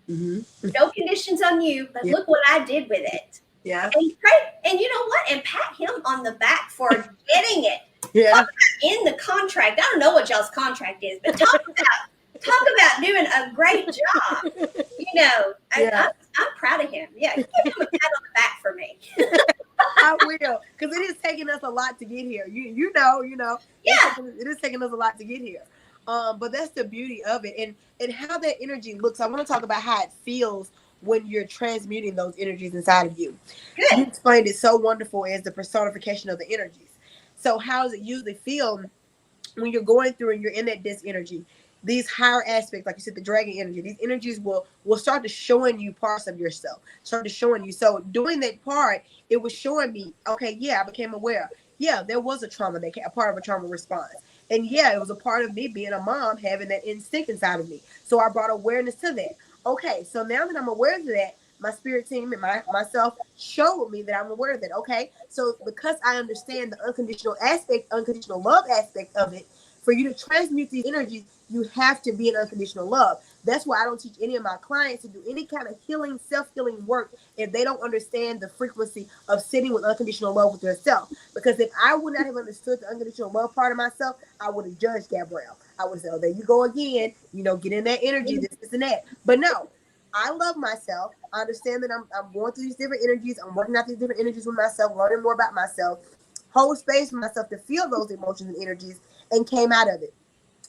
you. No conditions on you, but look what I did with it. Yeah. And pray, and you know what? And pat him on the back for getting it. Yeah. In the contract. I don't know what y'all's contract is, but talk about doing a great job. You know, I'm proud of him. Yeah, give him a pat on the back for me. I will, because it is taking us a lot to get here. You know. Yeah. It is taking us a lot to get here. But that's the beauty of it, and how that energy looks. I want to talk about how it feels when you're transmuting those energies inside of you. Good. You explained it so wonderful as the personification of the energies. So how does it usually feel when you're going through and you're in that dense energy? These higher aspects, like you said, the dragon energy, these energies will start to showing you parts of yourself, start to showing you. So doing that part, it was showing me, okay, yeah, I became aware. Yeah, there was a trauma, a part of a trauma response. And yeah, it was a part of me being a mom, having that instinct inside of me. So I brought awareness to that. Okay, so now that I'm aware of that, my spirit team and myself showed me that I'm aware of that. Okay, so because I understand the unconditional love aspect of it, for you to transmute these energies, you have to be in unconditional love. That's why I don't teach any of my clients to do any kind of healing, self-healing work if they don't understand the frequency of sitting with unconditional love with yourself. Because if I would not have understood the unconditional love part of myself, I would have judged Gabrielle. I would have said, oh, there you go again. You know, get in that energy, this and that. But no, I love myself. I understand that I'm going through these different energies. I'm working out these different energies with myself, learning more about myself, hold space for myself to feel those emotions and energies, and came out of it.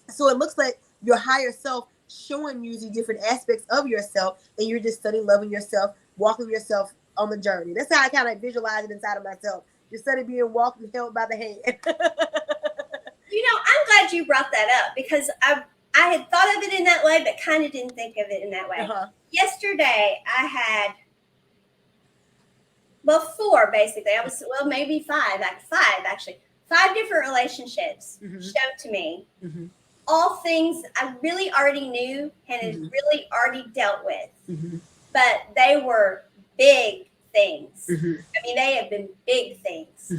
So it looks like your higher self showing you the different aspects of yourself, and you're just studying loving yourself, walking yourself on the journey. That's how I kind of visualize it inside of myself. Just study being walked and held by the hand. You know, I'm glad you brought that up because I had thought of it in that way, but kind of didn't think of it in that way. Yesterday, I had, four basically. Maybe five actually. 5 different relationships showed to me. All things I really already knew and had really already dealt with. But they were big things. I mean, they have been big things.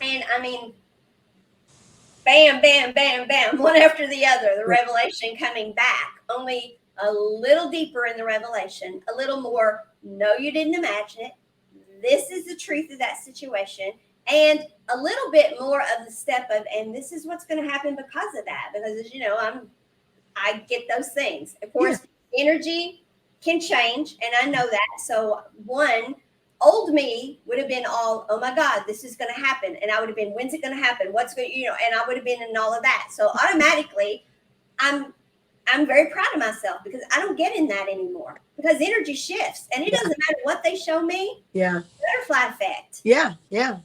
And I mean, bam, bam, bam, bam, one after the other, the revelation coming back. Only a little deeper in the revelation, a little more, no, you didn't imagine it. This is the truth of that situation. And a little bit more of the step of, and this is what's going to happen because of that. Because, as you know, I get those things. Of course, energy can change, and I know that. So old me would have been all, oh my God, this is going to happen. And I would have been, when's it going to happen? What's going, and I would have been in all of that. So automatically, I'm very proud of myself because I don't get in that anymore because energy shifts and it doesn't matter what they show me. Yeah. Butterfly effect. Yeah.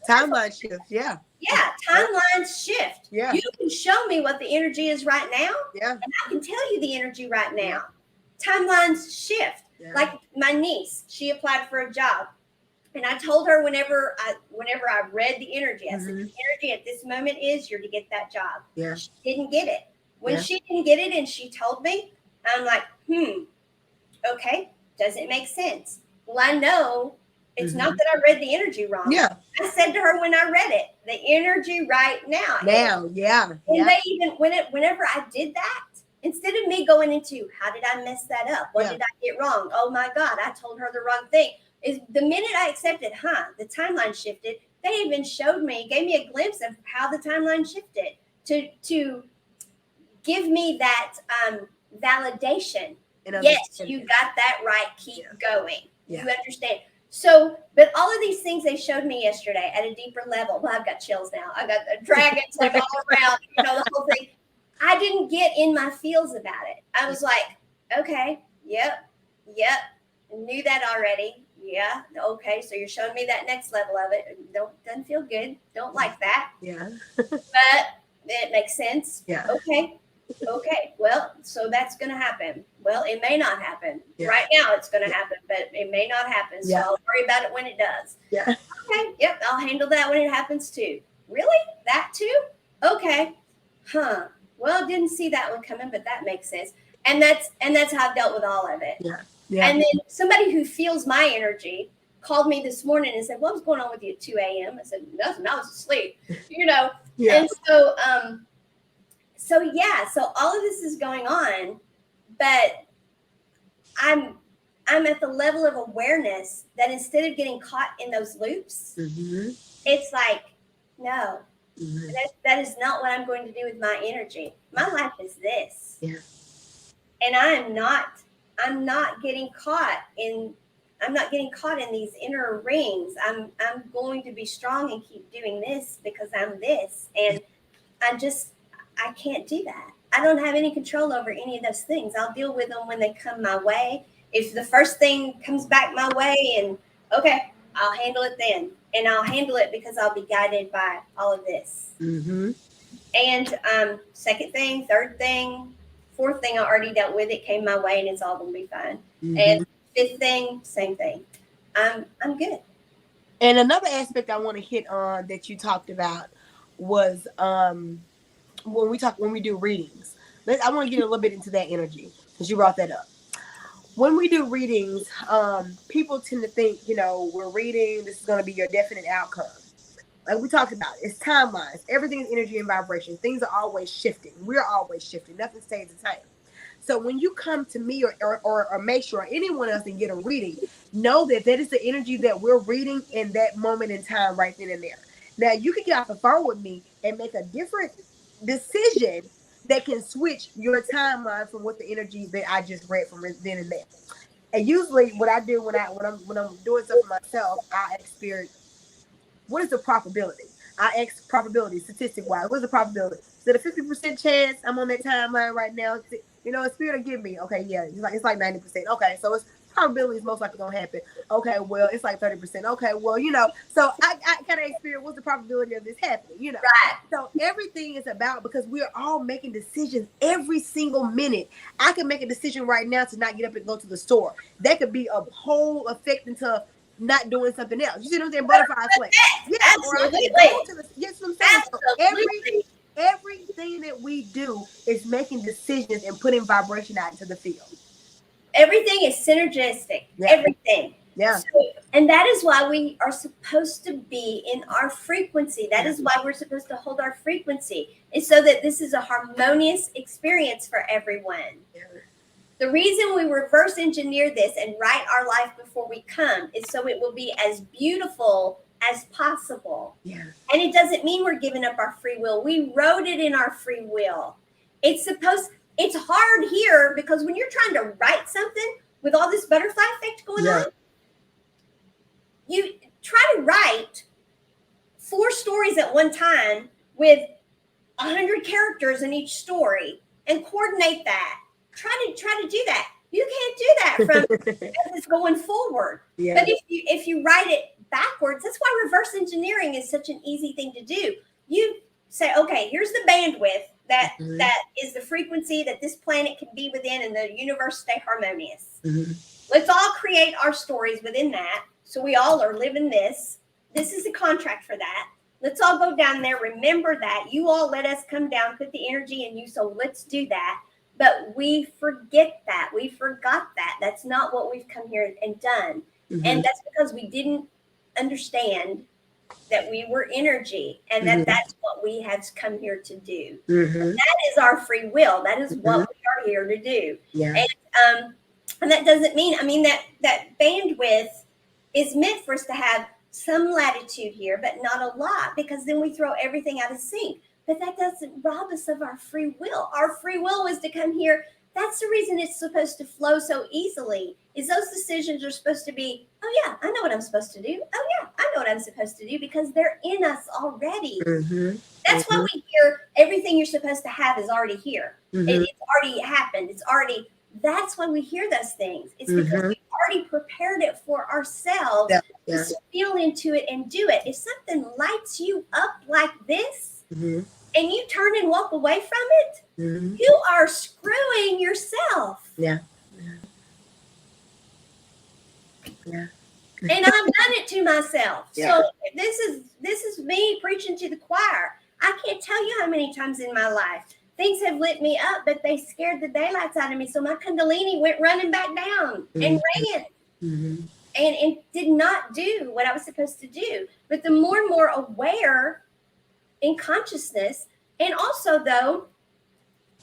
Timeline shift. Yeah. Yeah. Timelines shift. Yeah. You can show me what the energy is right now. Yeah. And I can tell you the energy right now. Timelines shift. Yeah. Like my niece, she applied for a job. And I told her whenever I read the energy, I said, the energy at this moment is you're to get that job. Yeah. She didn't get it. When she didn't get it and she told me, I'm like, okay, doesn't make sense. Well, I know it's not that I read the energy wrong. Yeah. I said to her when I read it, the energy right now. And they even, whenever I did that, instead of me going into, how did I mess that up? What did I get wrong? Oh my God, I told her the wrong thing. Is the minute I accepted, the timeline shifted, they even showed me, gave me a glimpse of how the timeline shifted to give me that validation. Yes, you got that right. Keep going. You understand. So, but all of these things they showed me yesterday at a deeper level. Well, I've got chills now. I got the dragons like all around, the whole thing. I didn't get in my feels about it. I was like, okay, yep, knew that already. Yeah, okay. So you're showing me that next level of it. Doesn't feel good. Don't like that. Yeah. But it makes sense. Yeah. Okay. Well, so that's going to happen. Well, it may not happen. Yeah. Right now it's going to happen, but it may not happen. So I'll worry about it when it does. Yeah. Okay. Yep. I'll handle that when it happens too. Really? That too? Okay. Well, didn't see that one coming, but that makes sense. And that's how I've dealt with all of it. Yeah. Yeah. And then somebody who feels my energy called me this morning and said, "What's going on with you at 2 a.m.?" I said, "Nothing. I was asleep." Yeah. And so, so all of this is going on, but I'm at the level of awareness that instead of getting caught in those loops, it's like, no, that is not what I'm going to do with my energy. My life is this. Yeah. And I'm not getting caught in these inner rings. I'm going to be strong and keep doing this because I'm this. And I can't do that. I don't have any control over any of those things. I'll deal with them when they come my way. If the first thing comes back my way, and okay, I'll handle it then. And I'll handle it because I'll be guided by all of this. And second thing, third thing, fourth thing, I already dealt with. It came my way and it's all going to be fine. And fifth thing, same thing. I'm good. And another aspect I want to hit on that you talked about was when we do readings. I want to get a little bit into that energy because you brought that up. When we do readings, people tend to think, we're reading, this is going to be your definite outcome. Like we talked about, it's timelines. Everything is energy and vibration. Things are always shifting. We're always shifting. Nothing stays the same. So when you come to me or make sure anyone else and get a reading, know that is the energy that we're reading in that moment in time right then and there. Now, you can get off the phone with me and make a different decision that can switch your timeline from what the energy that I just read from then and there. And usually what I do when I'm doing stuff for myself, I experience what is the probability? I ask probability, statistic wise. What is the probability? Is it a 50% chance I'm on that timeline right now? Spirit will give me, okay, yeah, it's like 90%. Okay, so it's probability is most likely gonna happen. Okay, well, it's like 30%. Okay, well, so I kind of experience what's the probability of this happening, Right. So everything is about, because we're all making decisions every single minute. I can make a decision right now to not get up and go to the store. That could be a whole effect into not doing something else. You see what I'm saying? Butterfly effect. Yeah, absolutely. Yes, what I'm saying. So everything that we do is making decisions and putting vibration out into the field. Everything is synergistic. Yeah. Everything. Yeah. So, and that is why we are supposed to be in our frequency. That is why we're supposed to hold our frequency, is so that this is a harmonious experience for everyone. Yeah. The reason we reverse engineer this and write our life before we come is so it will be as beautiful as possible. Yeah. And it doesn't mean we're giving up our free will. We wrote it in our free will. It's hard here because when you're trying to write something with all this butterfly effect going on, you try to write 4 stories at one time with 100 characters in each story and coordinate that. Try to do that. You can't do that from as it's going forward. Yeah. But if you write it backwards, that's why reverse engineering is such an easy thing to do. You say, okay, here's the bandwidth that is the frequency that this planet can be within, and the universe stay harmonious. Let's all create our stories within that. So we all are living this. This is a contract for that. Let's all go down there. Remember that. You all let us come down, put the energy in you. So let's do that. But we forget that. We forgot that. That's not what we've come here and done. And that's because we didn't understand that we were energy and that that's what we have come here to do. That is our free will. That is what we are here to do. And that doesn't mean, I mean, that bandwidth is meant for us to have some latitude here, but not a lot, because then we throw everything out of sync. But that doesn't rob us of our free will. Our free will was to come here. That's the reason it's supposed to flow so easily, is those decisions are supposed to be, oh yeah, I know what I'm supposed to do. Oh yeah, I know what I'm supposed to do, because they're in us already. That's why we hear everything you're supposed to have is already here. It's already happened. It's already, that's why we hear those things. It's because we've already prepared it for ourselves to feel into it and do it. If something lights you up like this, and you turn and walk away from it, you are screwing yourself. And I've done it to myself. So this is me preaching to the choir. I can't tell you how many times in my life things have lit me up, but they scared the daylights out of me. So my Kundalini went running back down and ran. And did not do what I was supposed to do. But the more and more aware in consciousness, and also though,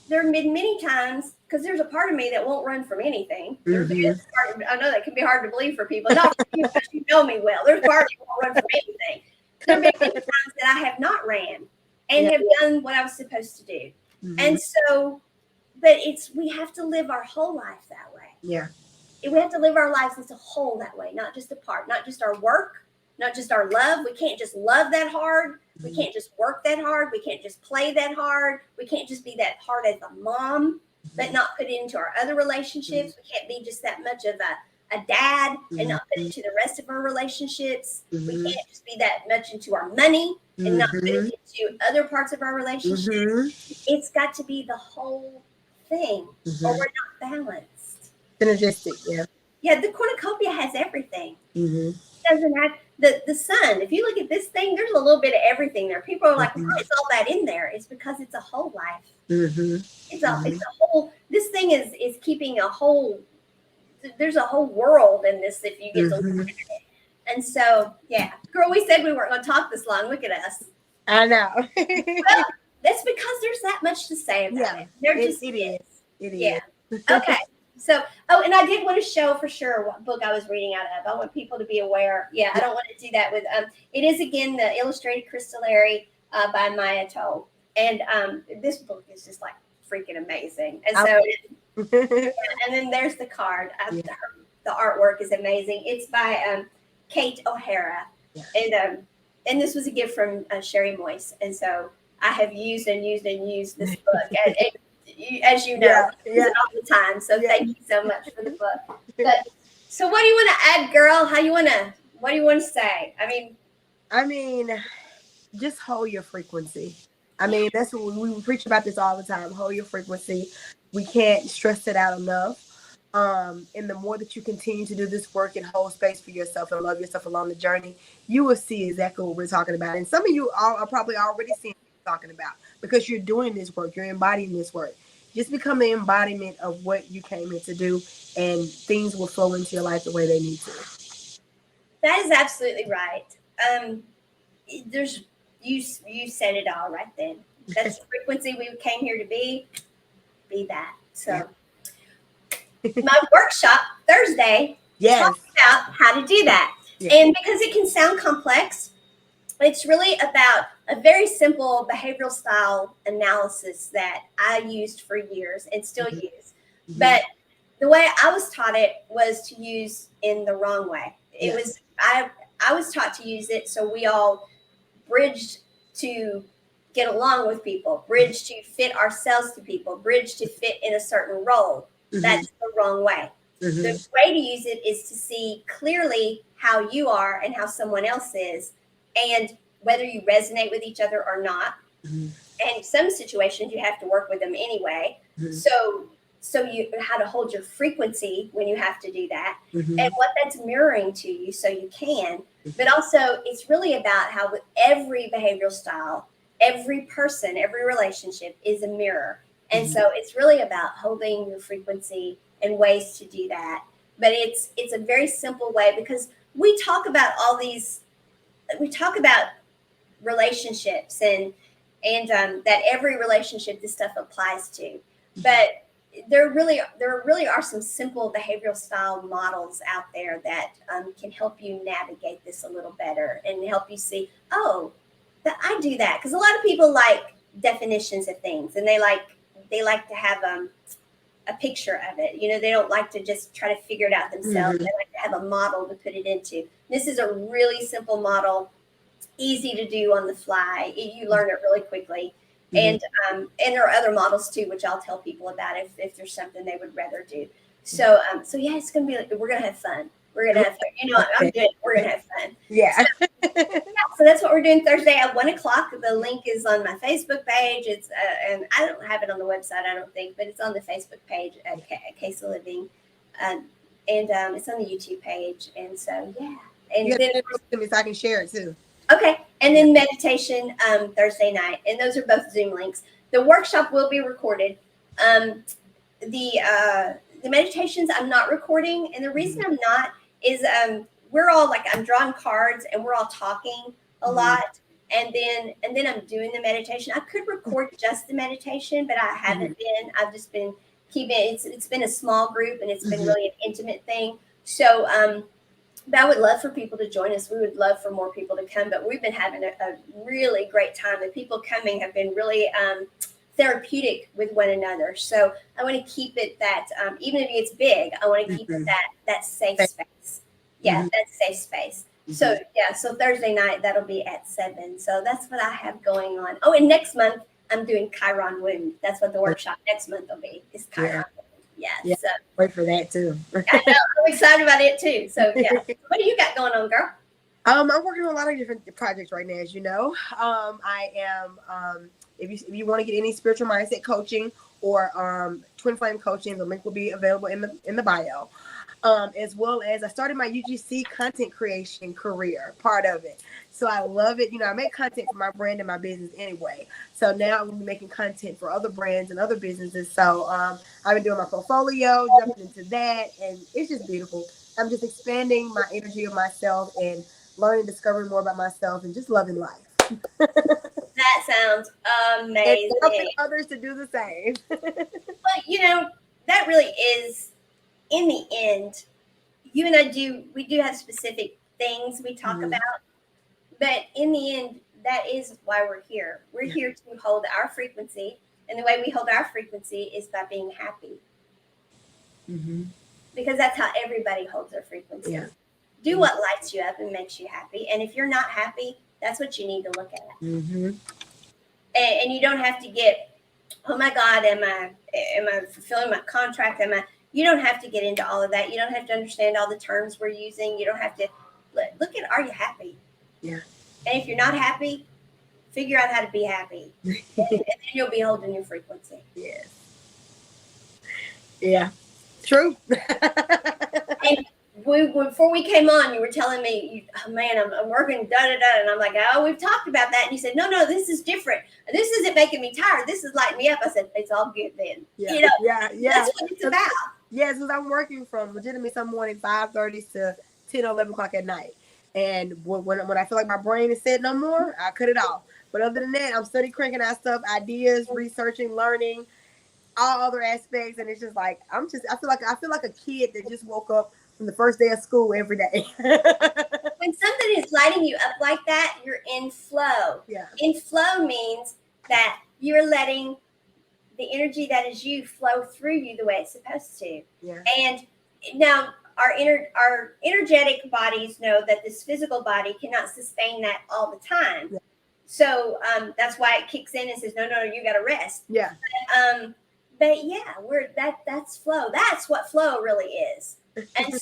there have been many times, because there's a part of me that won't run from anything. I know that can be hard to believe for people. Not for you, because you know me well. There's a part of me that won't run from anything. There have been many times that I have not ran and have done what I was supposed to do. And so, but we have to live our whole life that way. We have to live our lives as a whole that way, not just a part, not just our work, not just our love. We can't just love that hard. We can't just work that hard. We can't just play that hard. We can't just be that hard as a mom, but not put it into our other relationships. We can't be just that much of a dad and not put it into the rest of our relationships. We can't just be that much into our money and not put it into other parts of our relationship. It's got to be the whole thing, or we're not balanced. Synergistic, Yeah, the cornucopia has everything. It doesn't have the sun. If you look at this thing, there's a little bit of everything there. People are like, why is all that in there? It's because it's a whole life. It's a whole. This thing is keeping a whole. There's a whole world in this if you get to look at it. And so, yeah, girl, we said we weren't going to talk this long. Look at us. I know. Well, that's because there's that much to say about it. There just is. It is. Okay. So, and I did want to show for sure what book I was reading out of. I want people to be aware. I don't want to do that with, it is again, the Illustrated Crystallary by Maya Toe. And this book is just like freaking amazing. And so, and then there's the card. The artwork is amazing. It's by Kate O'Hara. And this was a gift from Sherry Moyse. And so I have used this book. As you know, all the time. So thank you so much for the book. But, so what do you want to add, girl? What do you want to say? I mean, just hold your frequency. I mean, that's what we preach about this all the time. Hold your frequency. We can't stress it out enough. And the more that you continue to do this work and hold space for yourself and love yourself along the journey, you will see exactly what we're talking about. And some of you are probably already seeing what we're talking about, because you're doing this work, you're embodying this work. Just become the embodiment of what you came here to do, and things will flow into your life the way they need to. That is absolutely right. You said it all right then. That's the frequency we came here to be that. So my workshop Thursday talks about how to do that. And because it can sound complex, it's really about a very simple behavioral style analysis that I used for years and still use. But the way I was taught it was to use in the wrong way. It was I was taught to use it so we all bridged to get along with people, bridge to fit ourselves to people, bridge to fit in a certain role. That's the wrong way. The way to use it is to see clearly how you are and how someone else is, and whether you resonate with each other or not. And in some situations, you have to work with them anyway. So you how to hold your frequency when you have to do that, and what that's mirroring to you, so you can. But also, it's really about how with every behavioral style, every person, every relationship is a mirror. And so it's really about holding your frequency and ways to do that. But it's a very simple way, because we talk about all these, we talk about relationships and that every relationship this stuff applies to. But there really are some simple behavioral style models out there that can help you navigate this a little better and help you see, oh, that I do that. Because a lot of people like definitions of things, and they like to have a picture of it. They don't like to just try to figure it out themselves. They like to have a model to put it into. This is a really simple model, easy to do on the fly. You learn it really quickly. And there are other models too, which I'll tell people about if there's something they would rather do. So yeah, it's gonna be like, we're gonna have fun. We're gonna have fun. I'm good. We're gonna have fun. Yeah. So that's what we're doing Thursday at 1:00. The link is on my Facebook page. It's and I don't have it on the website, I don't think, but it's on the Facebook page at Akasa Living, and it's on the YouTube page. And so yeah, and You then to me so I can share it too. okay, and then meditation Thursday night, and those are both Zoom links. The workshop will be recorded. The meditations I'm not recording, and the reason I'm not is we're all like, I'm drawing cards and we're all talking a lot, and then I'm doing the meditation. I could record just the meditation, but I haven't been. I've just been keeping it. It's been a small group, and it's been really an intimate thing. So but I would love for people to join us. We would love for more people to come, but we've been having a really great time. The people coming have been really therapeutic with one another. So I want to keep it that, even if it's big, I want to keep it that safe space. Yeah, that safe space. So yeah, so Thursday night, that'll be at 7. So that's what I have going on. Oh, and next month I'm doing Chiron Wound. That's what the workshop next month will be, is Chiron Wound. Yeah, so wait for that too. I know, I'm excited about it too. So yeah, what do you got going on, girl? I'm working on a lot of different projects right now, as you know. I am if you want to get any spiritual mindset coaching or twin flame coaching, the link will be available in the bio. As well as I started my UGC content creation career, part of it. So I love it. I make content for my brand and my business anyway. So now I'm going to be making content for other brands and other businesses. So I've been doing my portfolio, jumping into that, and it's just beautiful. I'm just expanding my energy of myself and learning, discovering more about myself, and just loving life. That sounds amazing. And helping others to do the same. Well, that really is, in the end, you and I we do have specific things we talk about, but in the end, that is why we're here. We're here to hold our frequency, and the way we hold our frequency is by being happy. Because that's how everybody holds their frequency. Do what lights you up and makes you happy, and if you're not happy, that's what you need to look at. And you don't have to get, oh my God, am I fulfilling my contract? You don't have to get into all of that. You don't have to understand all the terms we're using. You don't have to look at, are you happy? Yeah. And if you're not happy, figure out how to be happy. and then you'll be holding your frequency. Yes. Yeah. True. And before we came on, you were telling me, oh man, I'm working da-da-da. And I'm like, oh, we've talked about that. And you said, no, this is different. This isn't making me tired. This is lighting me up. I said, it's all good then. Yeah. That's what it's about. Yes, because I'm working from legitimately some morning 5:30 to 10 or 11 o'clock at night. And when I feel like my brain is set no more, I cut it off. But other than that, I'm studying, cranking out stuff, ideas, researching, learning, all other aspects. And it's just like, I feel like a kid that just woke up from the first day of school every day. When something is lighting you up like that, you're in flow. Yeah. In flow means that you're letting the energy that is you flow through you the way it's supposed to. Yeah. And now our energetic bodies know that this physical body cannot sustain that all the time. Yeah. So that's why it kicks in and says, no, you got to rest. Yeah. But yeah, that's flow. That's what flow really is. And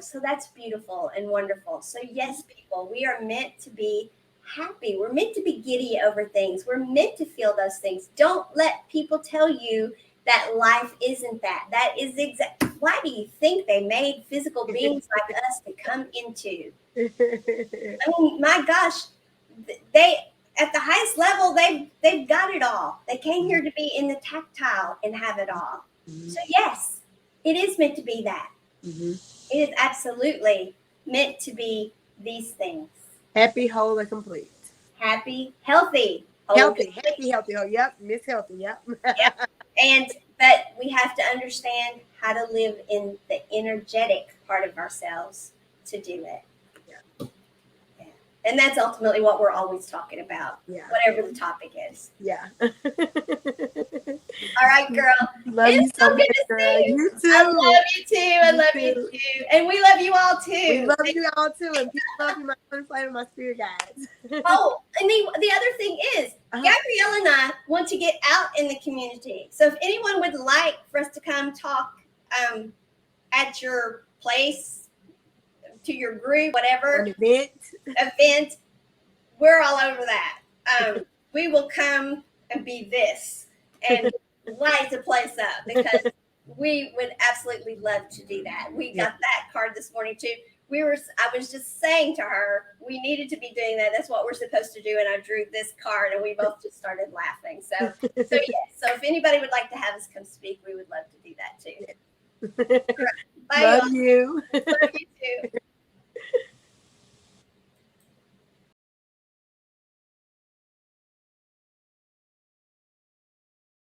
so that's beautiful and wonderful. So yes, people, we are meant to be happy. We're meant to be giddy over things. We're meant to feel those things. Don't let people tell you that life isn't that. That is exactly why do you think they made physical beings like us to come into? I mean, my gosh, they at the highest level, they've got it all. They came here to be in the tactile and have it all. So yes, it is meant to be that. It is absolutely meant to be these things. Happy, whole, and complete. Happy, healthy, Healthy. Oh, yep. Miss Healthy. Yep. Yep. But we have to understand how to live in the energetic part of ourselves to do it. Yeah. And that's ultimately what we're always talking about. Yeah. Whatever the topic is. Yeah. All right, girl. Love you so good to see you. You too. I love you too. I love you too. And we love you all too. We love you all too. And people love you, my twin flame and my spirit guides. Oh, and the other thing is, Gabrielle and I want to get out in the community. So if anyone would like for us to come talk at your place, to your group, whatever. An event, we're all over that. We will come and be this and light the place up because we would absolutely love to do that. We got that card this morning too. I was just saying to her, we needed to be doing that. That's what we're supposed to do. And I drew this card and we both just started laughing. So yes. So if anybody would like to have us come speak, we would love to do that too. Bye, love you. Love you